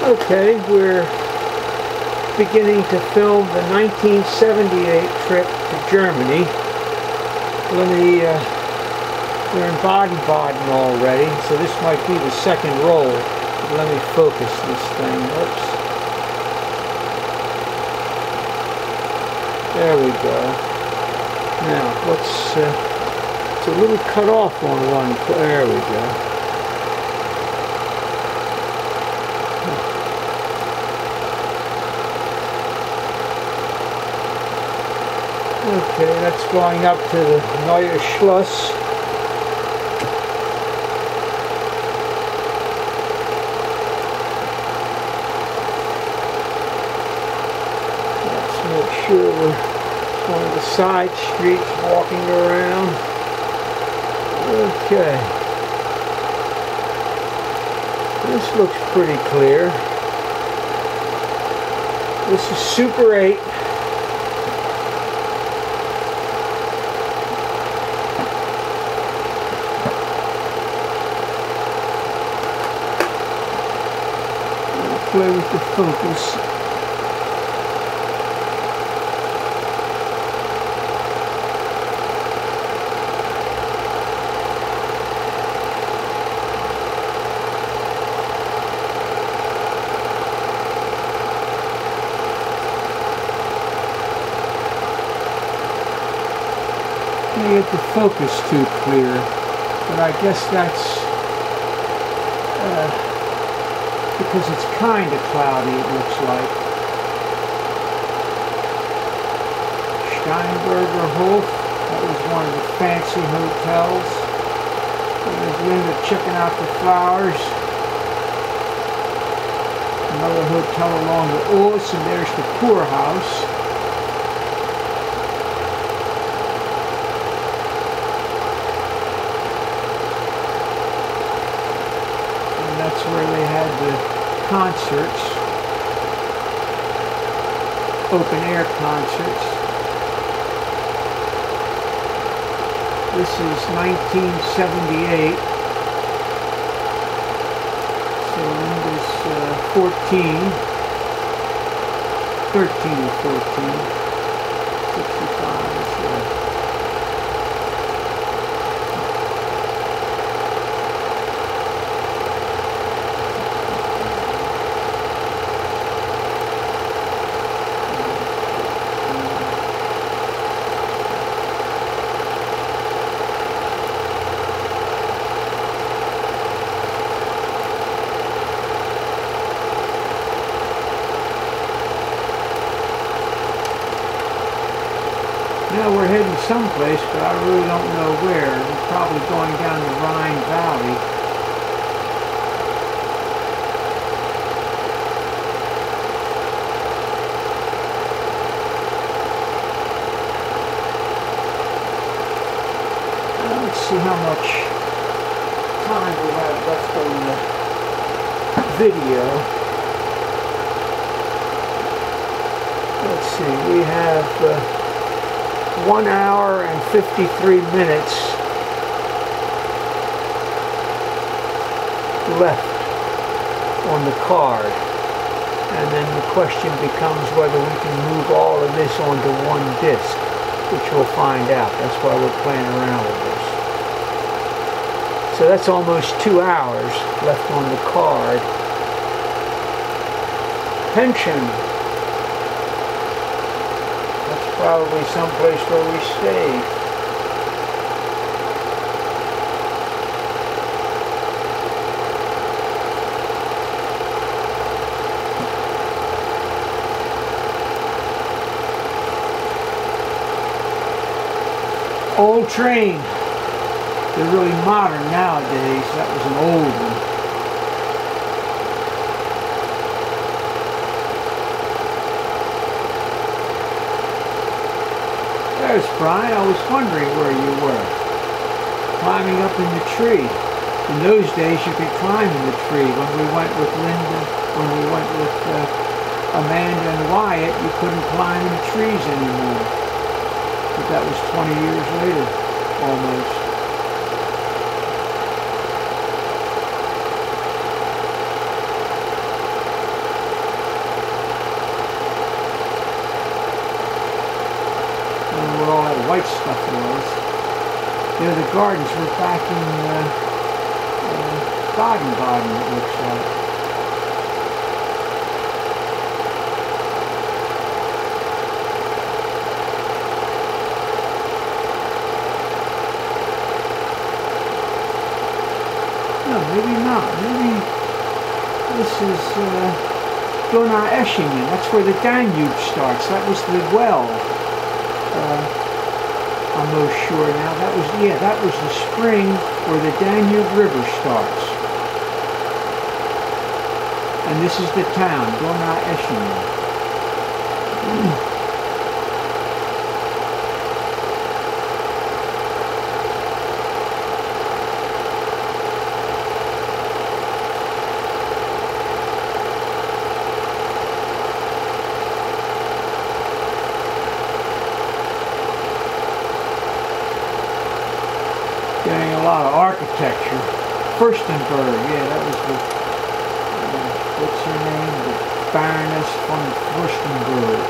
Okay, we're beginning to film the 1978 trip to Germany. We're in Baden already, so this might be the second roll. Let me focus this thing. Oops. There we go. Now, it's a little cut off on one. There we go. Okay, that's going up to the Neue Schloss. Let's make sure we're on the side streets walking around. Okay. This looks pretty clear. This is Super 8. Play with the focus. Can't get the focus too clear, but I guess that's because it's kind of cloudy, it looks like. Steinberger Hof, that was one of the fancy hotels. And there's Linda checking out the flowers. Another hotel along the Oos, and there's the poorhouse. And that's where they had the concerts, open air concerts. This is 1978, so Linda's 13 or 14, 65, so. Now we're heading someplace, but I really don't know where. We're probably going down the Rhine Valley. Let's see how much time we have left on the video. Let's see, we have 1 hour and 53 minutes left on the card, and then the question becomes whether we can move all of this onto one disc, which we'll find out. That's why we're playing around with this. So that's almost 2 hours left on the card. Pension. Probably someplace where we stayed. Old train. They're really modern nowadays. That was an old one. There's Brian. I was wondering where you were. Climbing up in the tree. In those days you could climb in the tree. When we went with Linda, when we went with Amanda and Wyatt, you couldn't climb in trees anymore. But that was 20 years later, almost. There, the gardens were back in Baden, it looks like. No, maybe not. Maybe this is Donau-Eschingen. That's where the Danube starts. That was the well. I'm most sure now. That was the spring where the Danube River starts. And this is the town, Donau-Eschingen. Getting a lot of architecture. Furstenberg, yeah, that was the, what's her name? The Baroness von Furstenberg.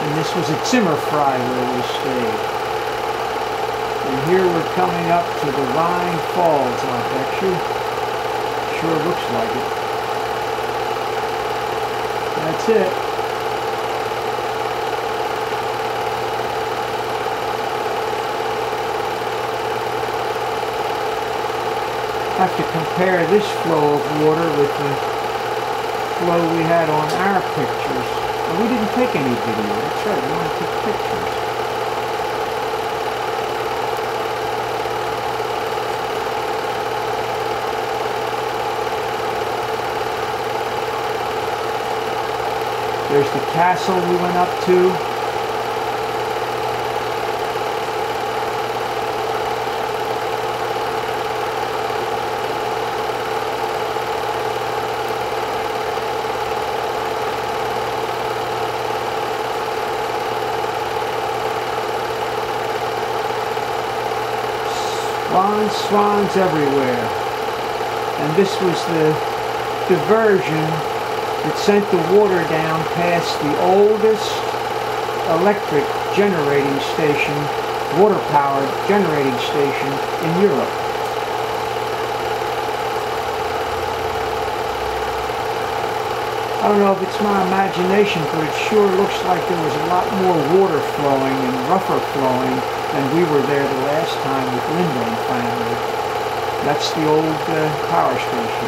And this was a Zimmerfrei where we stayed. And here we're coming up to the RheinFalls, I bet you. Sure looks like it. That's it. Have to compare this flow of water with the flow we had on our pictures. And we didn't take any video, that's right, we only took pictures. There's the castle we went up to. Swans everywhere. And this was the diversion that sent the water down past the oldest electric generating station, water-powered generating station in Europe. I don't know if it's my imagination, but it sure looks like there was a lot more water flowing and rougher flowing than we were there the last time with Linda and family. That's the old power station.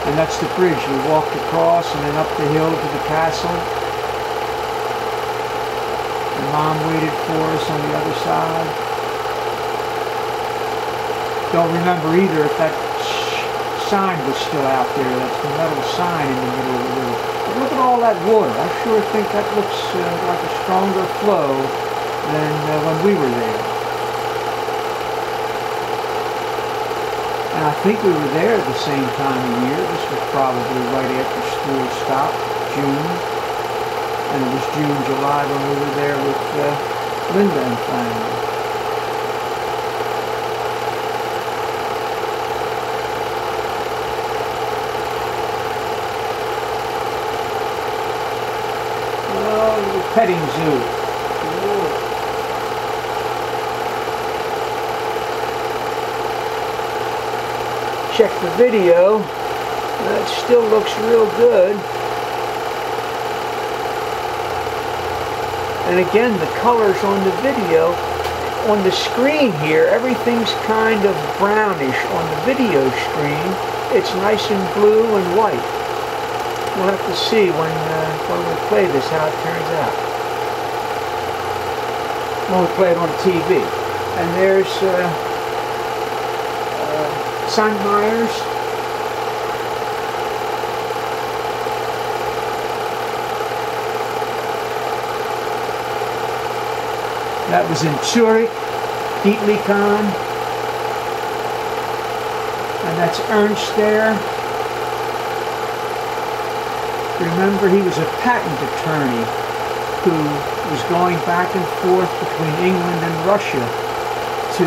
And that's the bridge we walked across and then up the hill to the castle. And Mom waited for us on the other side. Don't remember either if that sign was still out there. That's the metal sign in the middle of the river. But look at all that water. I sure think that looks like a stronger flow than when we were there. And I think we were there at the same time of year. This was probably right after school stopped, June. And it was June, July when we were there with Linda and family. Petting zoo. Whoa. Check the video. That still looks real good. And again, the colors on the video, on the screen here, everything's kind of brownish on the video screen. It's nice and blue and white. We'll have to see when we play this how it turns out. When we play it on TV. And there's St. Myers. That was in Zurich, Dietlikon. And that's Ernst there. Remember, he was a patent attorney who was going back and forth between England and Russia to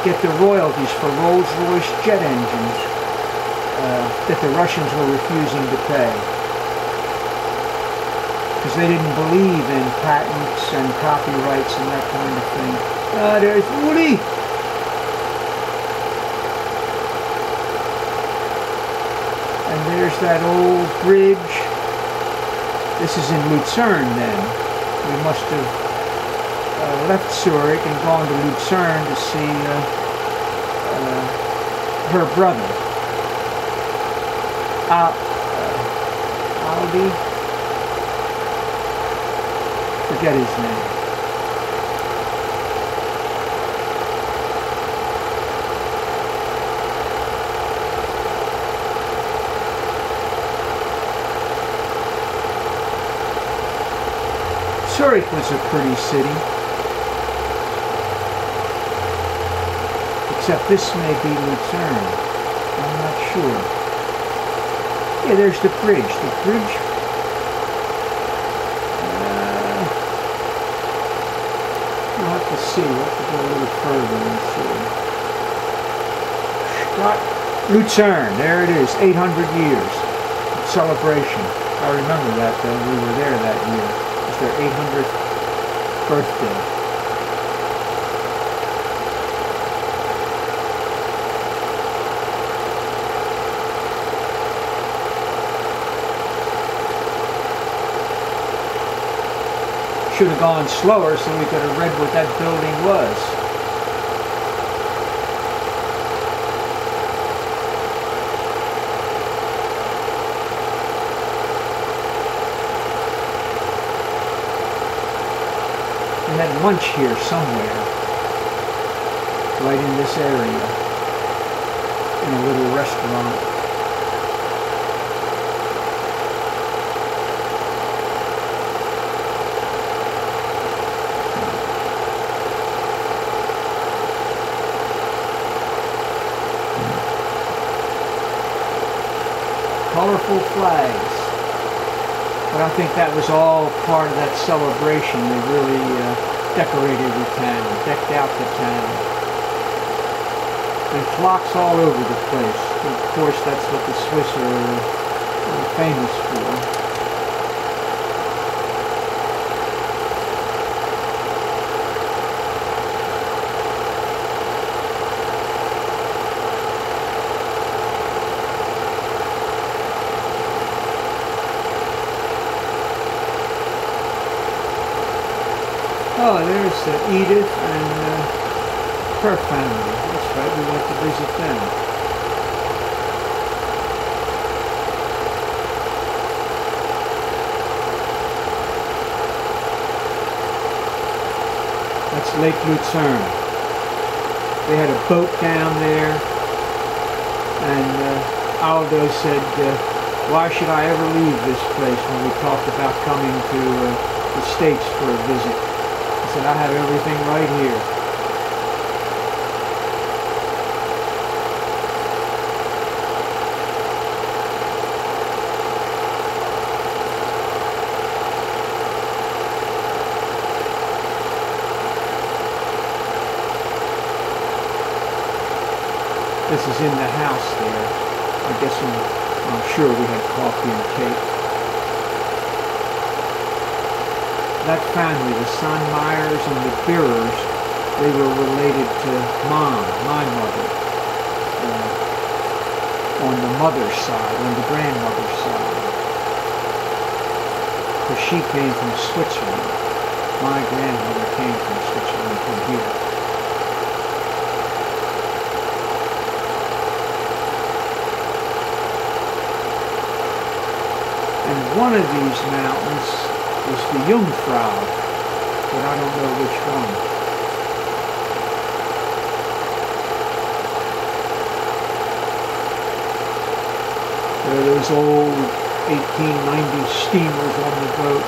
get the royalties for Rolls-Royce jet engines that the Russians were refusing to pay. Because they didn't believe in patents and copyrights and that kind of thing. There's Woody! And there's that old bridge. This is in Lucerne then. We must have left Zurich and gone to Lucerne to see her brother. Aldi? Forget his name. Zurich was a pretty city. Except this may be Lucerne. I'm not sure. Yeah, there's the bridge. The bridge. We'll have to see. We'll have to go a little further and see. Lucerne. There it is. 800 years. Celebration. I remember that though. We were there that year. It was their 800th birthday. Should have gone slower so we could have read what that building was. We had lunch here somewhere, right in this area, in a little restaurant. Colorful flags. But I think that was all part of that celebration. They really decorated the town, decked out the town. And clocks all over the place. Of course, that's what the Swiss are famous for. Oh, there's Edith and her family. That's right, we went to visit them. That's Lake Lucerne. They had a boat down there, and Aldo said, why should I ever leave this place when we talked about coming to the States for a visit? I said, I have everything right here. This is in the house there. I guess I'm sure we had coffee and cake. That family, the Sonmeyers and the Beerers, they were related to Mom, my mother, on the mother's side, on the grandmother's side. Because she came from Switzerland. My grandmother came from Switzerland, from here. And one of these mountains is the Jungfrau, but I don't know which one. There are those old 1890 steamers on the boat.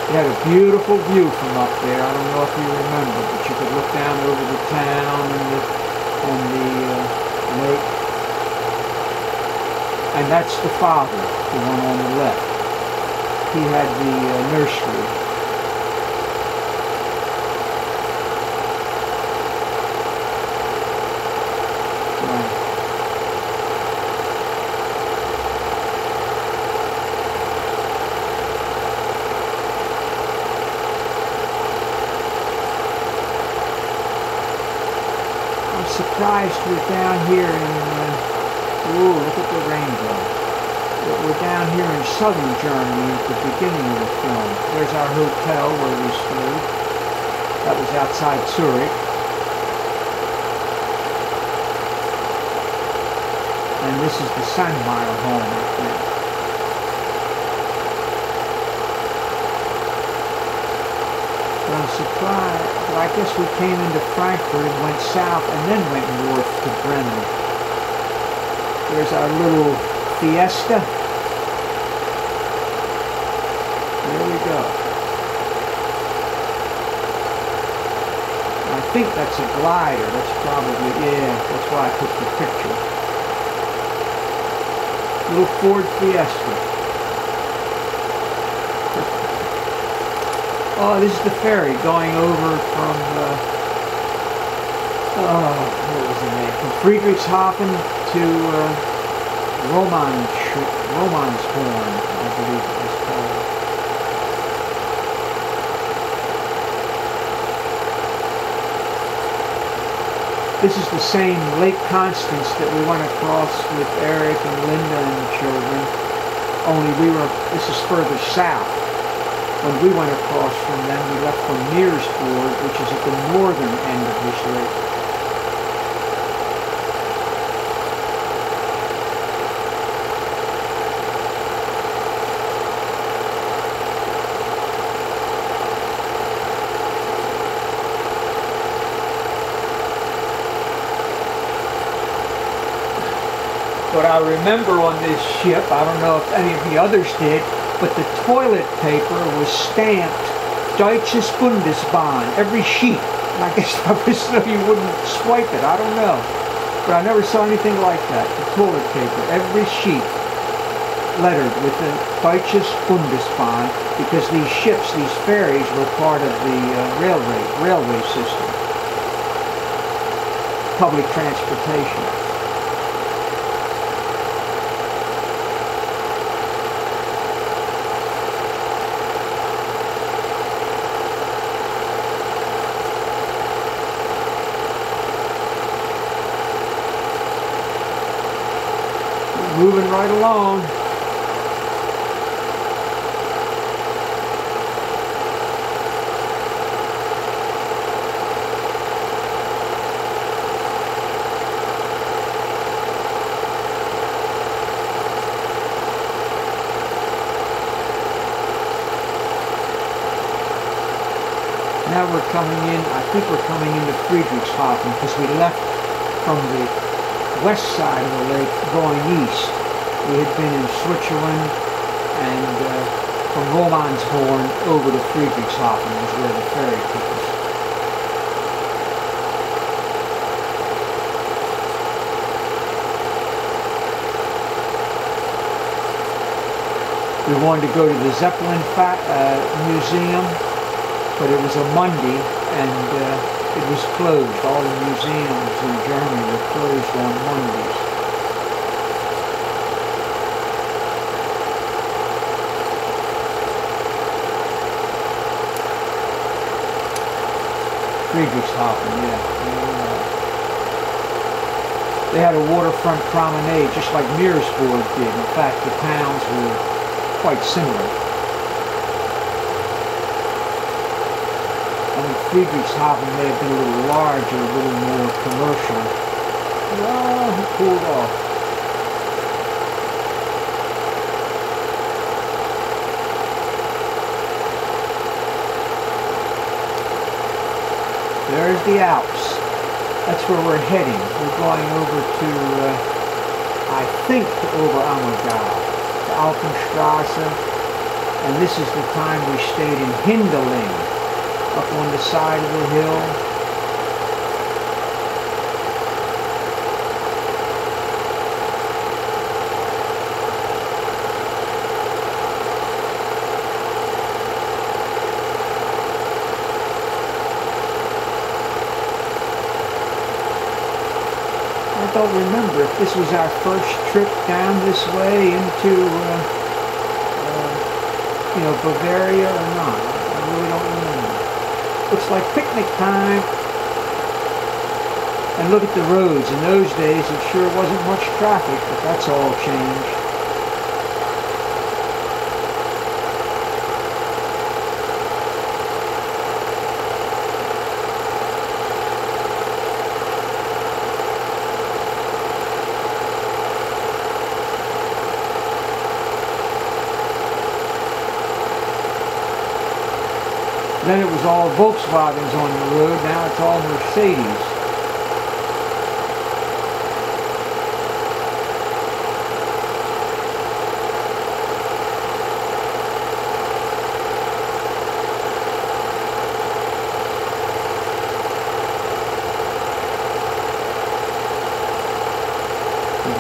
You had a beautiful view from up there. I don't know if you remember, but you could look down over the town and the lake. And that's the father, the one on the left. He had the nursery. surprised we're down here in, ooh, look at the rainbow. We're down here in southern Germany at the beginning of the film. There's our hotel where we stayed. That was outside Zurich. And this is the Sandmeyer home, I think. But I'm surprised. Well, I guess we came into Frankfurt and went south and then went north to Bremen. There's our little fiesta. There we go. I think that's a glider. That's probably, yeah, that's why I took the picture. Little Ford Fiesta. Oh, this is the ferry going over from, what was the name? From Friedrichshafen to Romanshorn, I believe it was called. This is the same Lake Constance that we went across with Eric and Linda and the children, only this is further south. When we went across from them, we left from Meersburg, which is at the northern end of this lake. But I remember on this ship, I don't know if any of the others did, but the toilet paper was stamped Deutsches Bundesbahn, every sheet. And I guess that was so you wouldn't swipe it, I don't know. But I never saw anything like that, the toilet paper, every sheet lettered with the Deutsches Bundesbahn, because these ships, these ferries, were part of the railway system. Public transportation. Moving right along. Now we're coming in, I think we're coming into Friedrichshafen because we left from the west side of the lake going east. We had been in Switzerland, and from Romanshorn over to Friedrichshafen was where the ferry took us. We wanted to go to the Zeppelin Museum, but it was a Monday, and it was closed. All the museums in Germany were closed on Mondays. Friedrichshafen, yeah. They had a waterfront promenade just like Meersburg did. In fact, the towns were quite similar. Friedrichshafen may have been a little larger, a little more commercial. Well, he pulled off. There's the Alps. That's where we're heading. We're going over to, I think, to Oberammergau, to Alpenstrasse. And this is the time we stayed in Hindaling, up on the side of the hill. I don't remember if this was our first trip down this way into, Bavaria or not. I really don't remember. Looks like picnic time. And look at the roads. In those days, it sure wasn't much traffic, but that's all changed. Then it was all Volkswagens on the road. Now it's all Mercedes.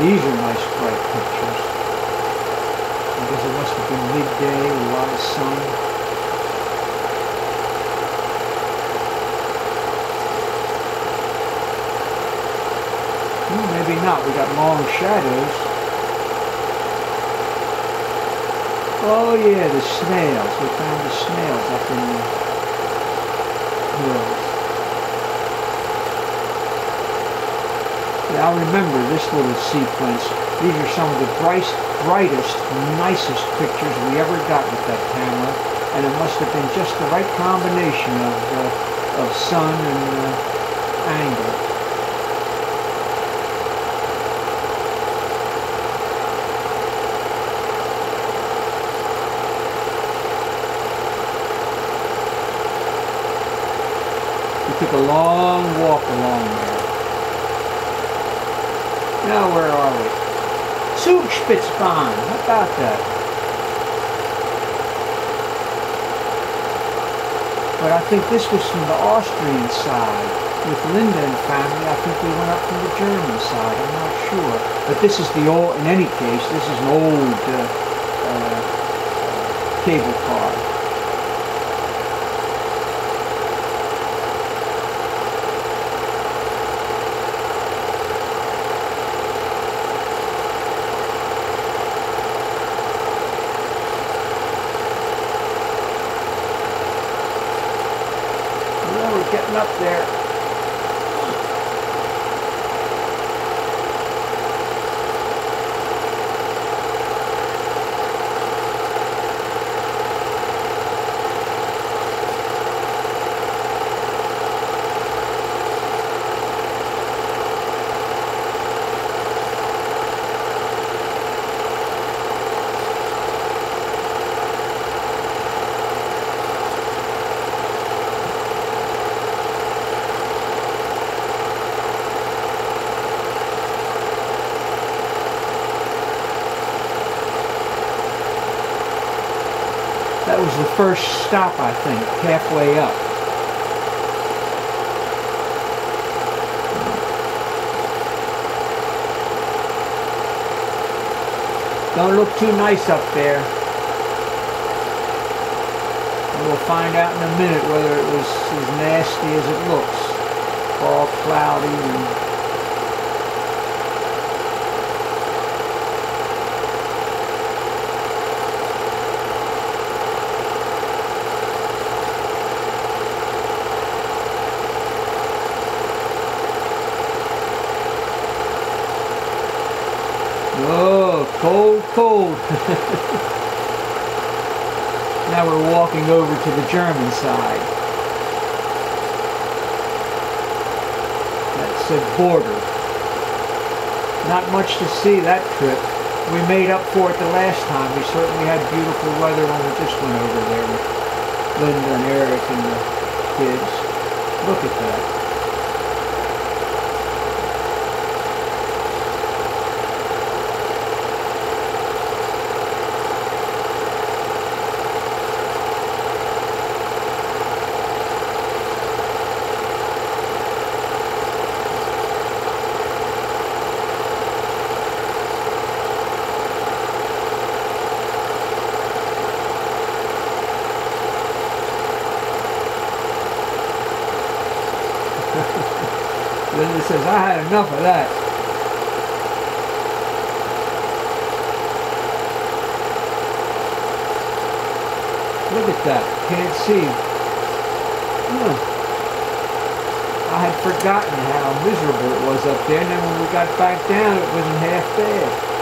These are nice bright pictures. I guess it must have been midday, a lot of sun. Maybe not, we got long shadows. Oh yeah, the snails. We found the snails up in the hills. Yeah, I remember this little sequence. These are some of the brightest, nicest pictures we ever got with that camera. And it must have been just the right combination of sun and angle. Took a long walk along there. Now where are we? Zugspitze. How about that? But I think this was from the Austrian side. With Linda and family, I think we went up from the German side. I'm not sure. But this is the old, in any case, this is an old cable car. Getting up there. That was the first stop, I think, halfway up. Don't look too nice up there. We'll find out in a minute whether it was as nasty as it looks. All cloudy and... Oh, cold, cold. Now we're walking over to the German side. That's a border. Not much to see that trip. We made up for it the last time. We certainly had beautiful weather when we just went over there with Linda and Eric and the kids. Look at that. Linda says, I had enough of that. Look at that. Can't see. I I had forgotten how miserable it was up there, and then when we got back down, it wasn't half bad.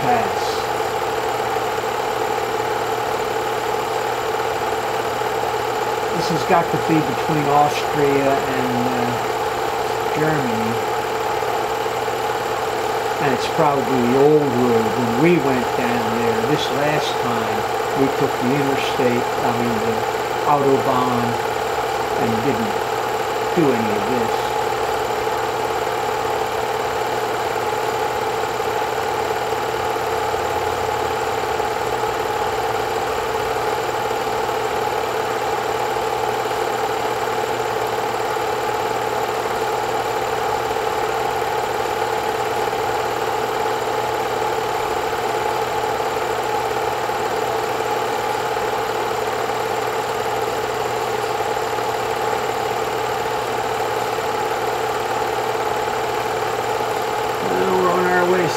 Pass. This has got to be between Austria and Germany, and it's probably the old road. When we went down there this last time, we took the interstate, the Autobahn, and didn't do any of this.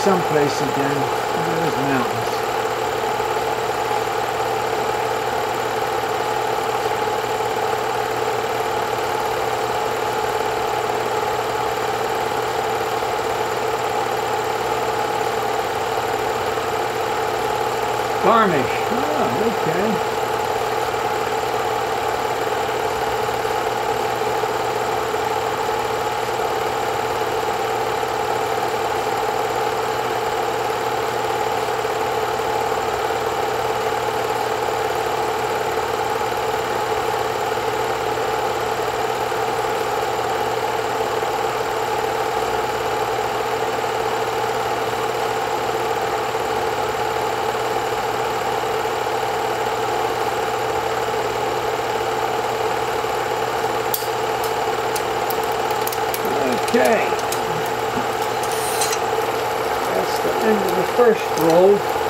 Someplace again. There's mountains. Garmisch. Oh, okay. Okay, that's the end of the first roll.